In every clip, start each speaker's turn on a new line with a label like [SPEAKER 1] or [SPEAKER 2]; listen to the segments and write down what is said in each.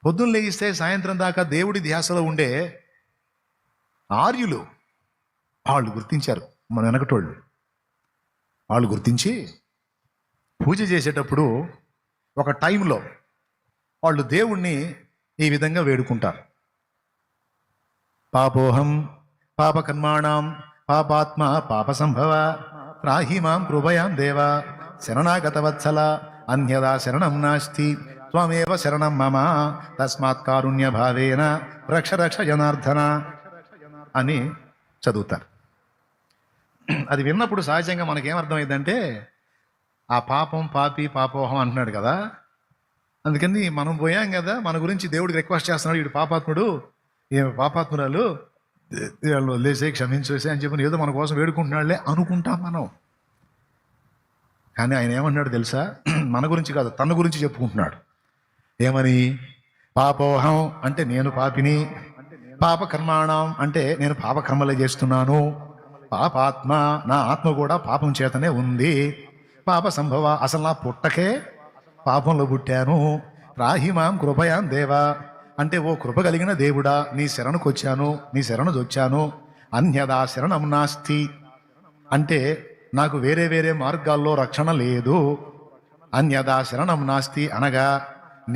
[SPEAKER 1] పొద్దున్న లేగిస్తే సాయంత్రం దాకా దేవుడి ధ్యాసలో ఉండే ఆర్యులు వాళ్ళు గుర్తించారు. మన వెనకటోళ్ళు వాళ్ళు గుర్తించి పూజ చేసేటప్పుడు ఒక టైంలో వాళ్ళు దేవుణ్ణి ఈ విధంగా వేడుకుంటారు. పాపోహం పాపకర్మాణం పాపాత్మ పాప సంభవ త్రాహి మాం కృపయాం దేవ శరణాగత వత్సల అన్యదా శరణం నాస్తి త్వమేవ శరణం మమ తస్మాత్ కారుణ్య భావేన రక్ష రక్ష జనార్దన అని చదువుతారు. అది విన్నప్పుడు సహజంగా మనకేమర్థమైందంటే ఆ పాపం పాపి పాపోహం అంటున్నాడు కదా, అందుకని మనం పోయాం కదా, మన గురించి దేవుడికి రిక్వెస్ట్ చేస్తున్నాడు, వీడు పాపాత్ముడు ఏమి పాపాత్మురాలు వాళ్ళు వదిలేసే క్షమించేసే అని చెప్పి ఏదో మన కోసం వేడుకుంటున్నాడులే అనుకుంటాం మనం. కానీ ఆయన ఏమన్నాడు తెలుసా? మన గురించి కాదు, తన గురించి చెప్పుకుంటున్నాడు. ఏమని? పాపోహం అంటే నేను పాపిని, పాపకర్మాణం అంటే నేను పాపకర్మలే చేస్తున్నాను, పాపాత్మ నా ఆత్మ కూడా పాపం చేతనే ఉంది, పాప సంభవ అసలు నా పుట్టకే పాపంలో పుట్టాను, రాహిమాం కృపయాం దేవా అంటే ఓ కృప కలిగిన దేవుడా నీ శరణకు వచ్చాను, నీ శరణు వచ్చాను, అన్యదా శరణం నాస్తి అంటే నాకు వేరే వేరే మార్గాల్లో రక్షణ లేదు, అన్యదా శరణం నాస్తి అనగా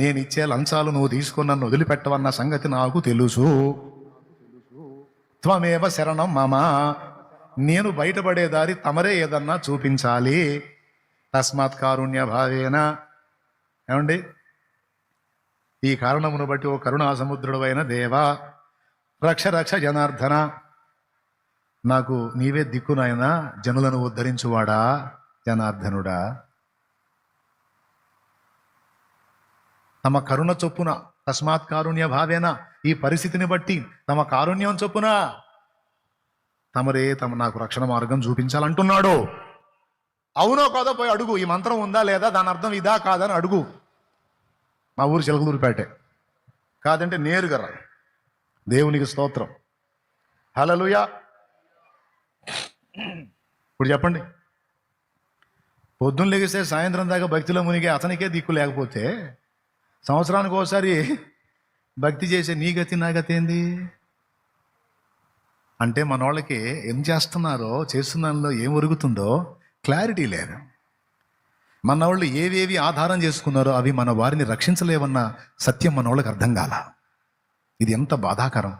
[SPEAKER 1] నేనిచ్చే లంచాలు నువ్వు తీసుకుని నన్ను వదిలిపెట్టవన్న సంగతి నాకు తెలుసు, త్వమేవ శరణం మమ నేను బయటపడే దారి తమరే ఏదన్నా చూపించాలి, తస్మాత్ కారుణ్య భావేన ఏమండి ఈ కారణమును బట్టి ఓ కరుణా సముద్రుడైన దేవా రక్ష రక్ష జనార్దన నాకు నీవే దిక్కునైనా జనులను ఉద్ధరించువాడా జనార్దనుడా. తమ కరుణ చొప్పున తస్మాత్ కారుణ్య భావేన ఈ పరిస్థితిని బట్టి తమ కారుణ్యం చొప్పున తమరే నాకు రక్షణ మార్గం చూపించాలంటున్నాడు. అవునో కాదో పోయి అడుగు, ఈ మంత్రం ఉందా లేదా, దాని అర్థం ఇదా కాదని అడుగు. మా ఊరు చిలకలూరుపేటే కాదంటే నేరుగా రా. దేవునికి స్తోత్రం, హల్లెలూయా. ఇప్పుడు చెప్పండి, పొద్దున్న లెగిస్తే సాయంత్రం దాకా భక్తిలో మునిగే అతనికే దిక్కు లేకపోతే సంవత్సరానికి ఒకసారి భక్తి చేసే నీ గతి నా గతి ఏంది? అంటే మన వాళ్ళకి ఏం చేస్తున్నారో చేస్తున్నారో ఏం ఒరుగుతుందో క్లారిటీ లేదు. మన వాళ్ళు ఏవేవి ఆధారం చేసుకున్నారో అవి మన వారిని రక్షించలేవన్న సత్యం మన వాళ్ళకి అర్థం కాల. ఇది ఎంత బాధాకరం.